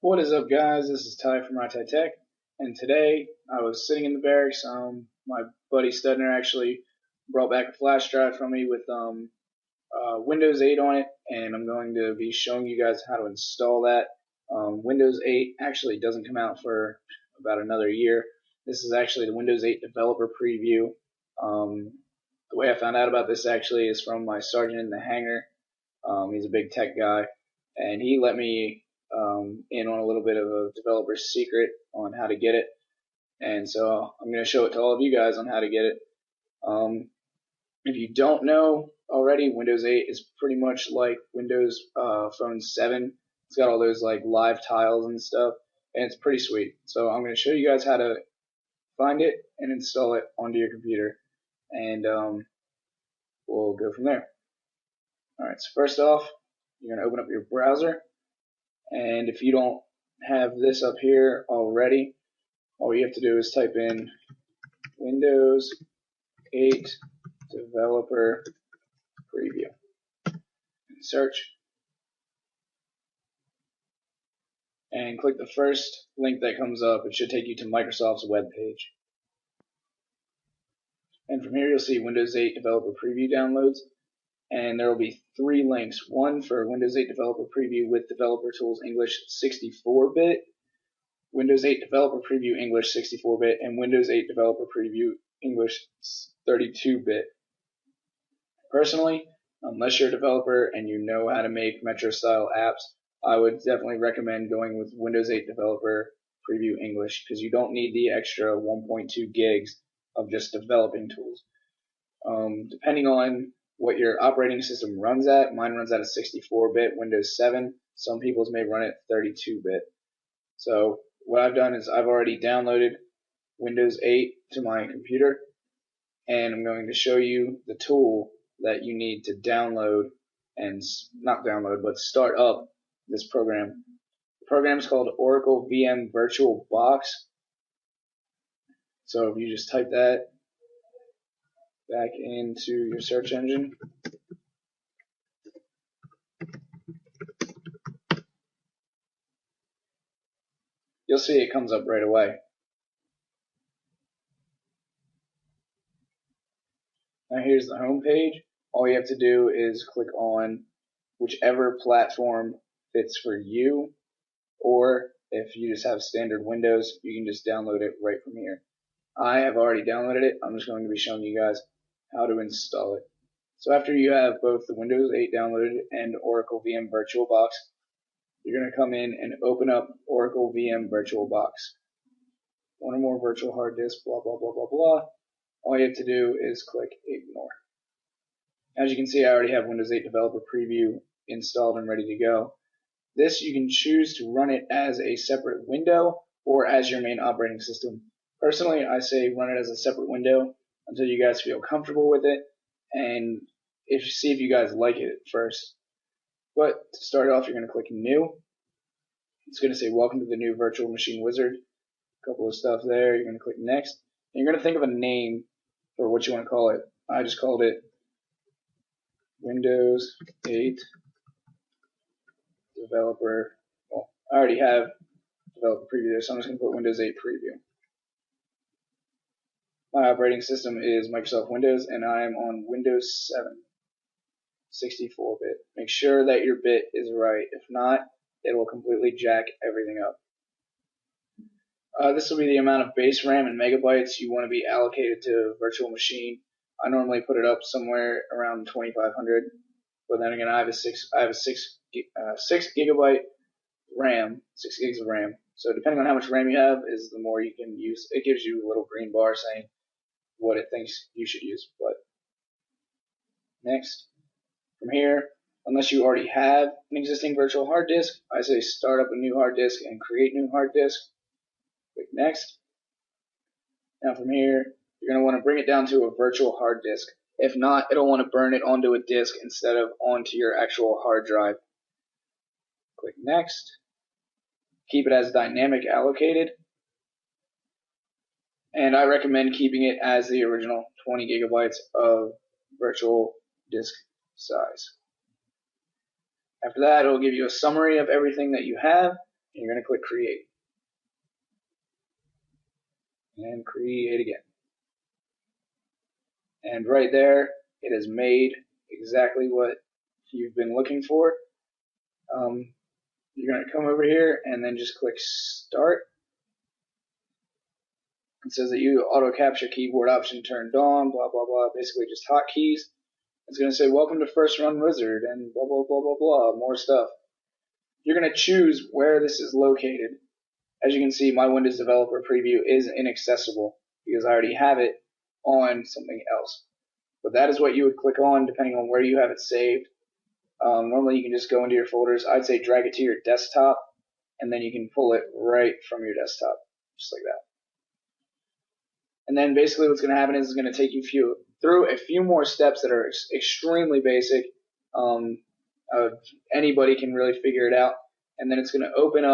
What is up, guys? This is Ty from Tech, and today I was sitting in the barracks. My buddy Studner actually brought back a flash drive from me with Windows 8 on it, and I'm going to be showing you guys how to install that. Windows 8 actually doesn't come out for about another year. This is actually the Windows 8 developer preview. The way I found out about this actually is from my sergeant in the hangar. He's a big tech guy, and he let me in on a little bit of a developer's secret on how to get it. And so I'm going to show it to all of you guys on how to get it. If you don't know already, Windows 8 is pretty much like Windows Phone 7. It's got all those like live tiles and stuff, and it's pretty sweet. So I'm going to show you guys how to find it and install it onto your computer, and we'll go from there. Alright, so first off, you're going to open up your browser, and if you don't have this up here already, all you have to do is type in Windows 8 Developer Preview and search, and click the first link that comes up. It should take you to Microsoft's web page, and from here you'll see Windows 8 Developer Preview downloads, and there will be 3 links: one for Windows 8 Developer Preview with Developer Tools English 64-bit, Windows 8 Developer Preview English 64-bit, and Windows 8 Developer Preview English 32-bit. Personally, unless you're a developer and you know how to make Metro-style apps, I would definitely recommend going with Windows 8 Developer Preview English, because you don't need the extra 1.2 gigs of just developing tools. Depending on what your operating system runs at, mine runs at a 64-bit Windows 7. Some people's may run it 32-bit. So what I've done is I've already downloaded Windows 8 to my computer, and I'm going to show you the tool that you need to download and not download, but start up this program. The program is called Oracle VM Virtual Box. So if you just type that back into your search engine, you'll see it comes up right away. Now here's the home page. All you have to do is click on whichever platform fits for you, or if you just have standard Windows, you can just download it right from here. I have already downloaded it. I'm just going to be showing you guys how to install it. So after you have both the Windows 8 downloaded and Oracle VM Virtual Box, you're going to come in and open up Oracle VM Virtual Box. One or more virtual hard disk, blah, blah, blah, blah, blah. All you have to do is click Ignore. As you can see, I already have Windows 8 Developer Preview installed and ready to go. This, you can choose to run it as a separate window or as your main operating system. Personally, I say run it as a separate window until you guys feel comfortable with it, and see if you guys like it first. But to start off, you're going to click New. It's going to say Welcome to the new Virtual Machine Wizard. A couple of stuff there. You're going to click Next. And you're going to think of a name for what you want to call it. I just called it Windows 8 Developer. Well, I already have Developer Preview there, so I'm just going to put Windows 8 Preview. My operating system is Microsoft Windows, and I am on Windows 7, 64-bit. Make sure that your bit is right. If not, it will completely jack everything up. This will be the amount of base RAM and megabytes you want to be allocated to a virtual machine. I normally put it up somewhere around 2,500, but then again, I have a 6 gigabyte RAM, 6 gigs of RAM. So depending on how much RAM you have, is the more you can use. It gives you a little green bar saying what it thinks you should use. But next, from here, unless you already have an existing virtual hard disk, I say start up a new hard disk and create new hard disk. Click Next. Now from here, you're going to want to bring it down to a virtual hard disk. If not, it'll want to burn it onto a disk instead of onto your actual hard drive. Click Next. Keep it as dynamic allocated. And I recommend keeping it as the original 20 gigabytes of virtual disk size. After that, it'll give you a summary of everything that you have, You're going to click create. And create again. And right there, it has made exactly what you've been looking for. You're going to come over here and then just click start. It says that you auto capture keyboard option turned on, blah, blah, blah, basically just hotkeys. It's going to say welcome to First Run Wizard and blah, blah, blah, blah, blah, more stuff. You're going to choose where this is located. As you can see, my Windows Developer Preview is inaccessible because I already have it on something else. But that is what you would click on depending on where you have it saved. Normally you can just go into your folders. I'd say drag it to your desktop, and then you can pull it right from your desktop, just like that. And then basically what's going to happen is it's going to take you through a few more steps that are extremely basic. Anybody can really figure it out. And then it's going to open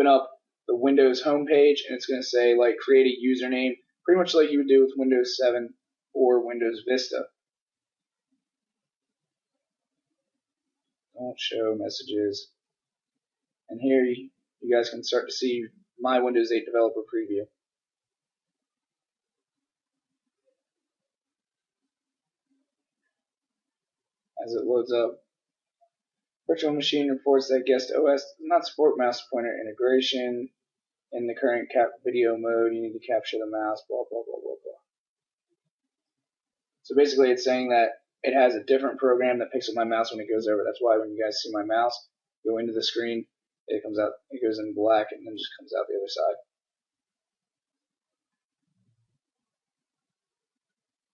up the Windows homepage, and it's going to say like create a username, pretty much like you would do with Windows 7 or Windows Vista. Don't show messages. And here you guys can start to see my Windows 8 Developer Preview. As it loads up, virtual machine reports that guest OS does not support mouse pointer integration. In the current video mode, you need to capture the mouse, blah, blah, blah, blah, blah. So basically it's saying that it has a different program that picks up my mouse when it goes over. That's why when you guys see my mouse go into the screen, it comes out, it goes in black and then just comes out the other side.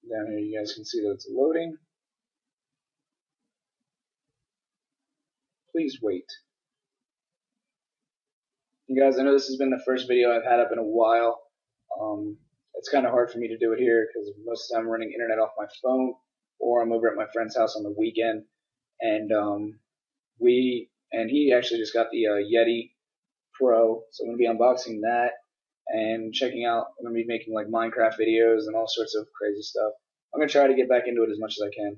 Down here you guys can see that it's loading. Please wait. You guys, I know this has been the first video I've had up in a while. It's kind of hard for me to do it here because most of the time I'm running internet off my phone, or I'm over at my friend's house on the weekend. And he actually just got the Yeti Pro, so I'm going to be unboxing that and checking out. I'm going to be making like Minecraft videos and all sorts of crazy stuff. I'm going to try to get back into it as much as I can.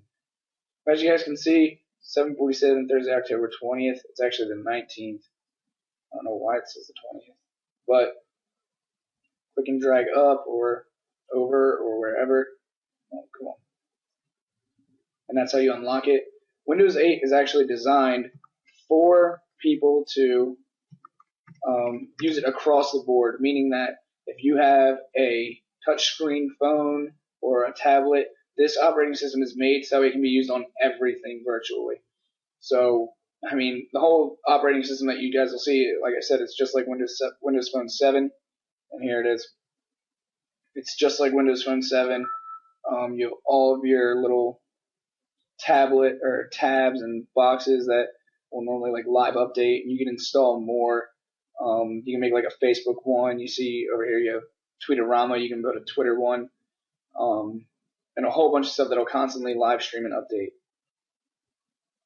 As you guys can see, 7:47 Thursday, October 20th. It's actually the 19th. I don't know why it says the 20th, but click and drag up or over or wherever. Oh, come on. And that's how you unlock it. Windows 8 is actually designed for people to use it across the board, meaning that if you have a touchscreen phone or a tablet, this operating system is made so it can be used on everything virtually. So, I mean, the whole operating system that you guys will see, like I said, it's just like Windows Phone 7, and here it is. It's just like Windows Phone 7. You have all of your little tablet or tabs and boxes that will normally like live update, and you can install more. You can make like a Facebook one. You see over here you have Tweetorama. You can put a Twitter one, and a whole bunch of stuff that will constantly live stream and update.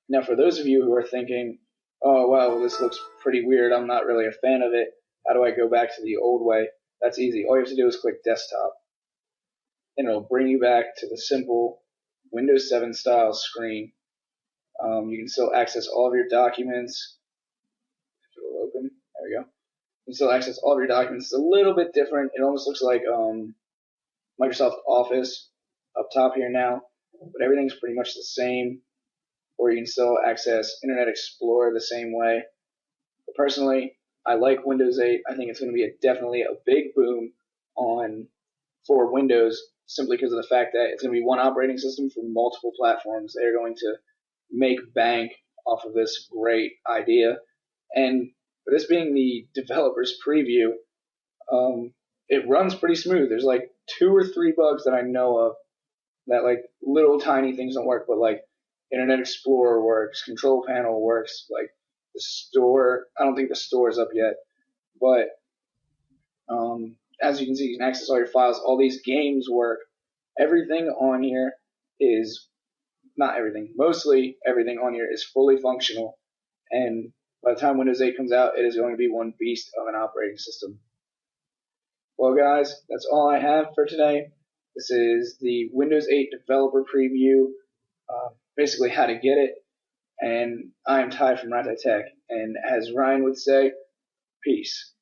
Now, for those of you who are thinking, oh, well, this looks pretty weird, I'm not really a fan of it, how do I go back to the old way? That's easy. All you have to do is click Desktop, and it'll bring you back to the simple Windows 7 style screen. You can still access all of your documents. If it'll open, there we go. You can still access all of your documents. It's a little bit different. It almost looks like Microsoft Office up top here now, but everything's pretty much the same. Or you can still access Internet Explorer the same way. But personally, I like Windows 8. I think it's going to be definitely a big boom for Windows, simply because of the fact that it's going to be one operating system for multiple platforms. They're going to make bank off of this great idea. And for this being the developer's preview, it runs pretty smooth. There's like 2 or 3 bugs that I know of that like little tiny things don't work, but like Internet Explorer works, Control Panel works, like the store. I don't think the store is up yet, but as you can see, you can access all your files. All these games work. Everything on here is, not everything, mostly everything on here is fully functional, and by the time Windows 8 comes out, it is going to be one beast of an operating system. Well, guys, that's all I have for today. This is the Windows 8 Developer Preview, basically how to get it. And I'm Ty from Rat Tech, and as Ryan would say, peace.